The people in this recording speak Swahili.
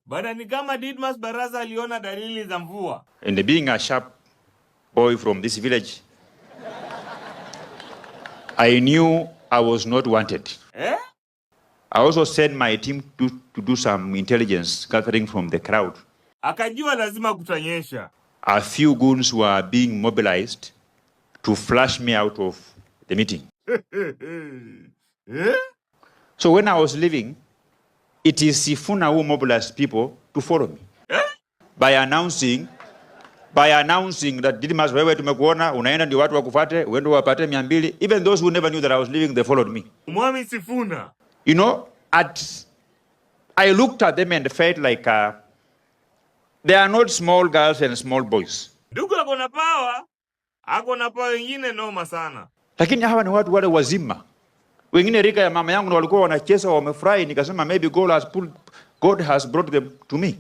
Bada ni kama Didmas Barasa aliona dalili za mvua. And being a sharp boy from this village, I knew I was not wanted. Eh? I also sent my team to do some intelligence gathering from the crowd. Akajua lazima kutanyesha. A few goons were being mobilized to flush me out of the meeting. Eh? So when I was leaving, it is Sifuna who mobilized people to follow me. Eh? By announcing that Didmas, wewe tumekuona, unaenda ndio watu wakufuate, uende wapate 200. Even those who never knew that I was leaving, they followed me. Mwami Sifuna. You know, I looked at them and felt like they are not small girls and small boys. Ndugu ako na power ingine noma sana. Lakini hawa ni watu wale wazima. Wengine rika ya mama yangu walikuwa wanacheza wamefurahi, nikasema maybe God has brought them to me.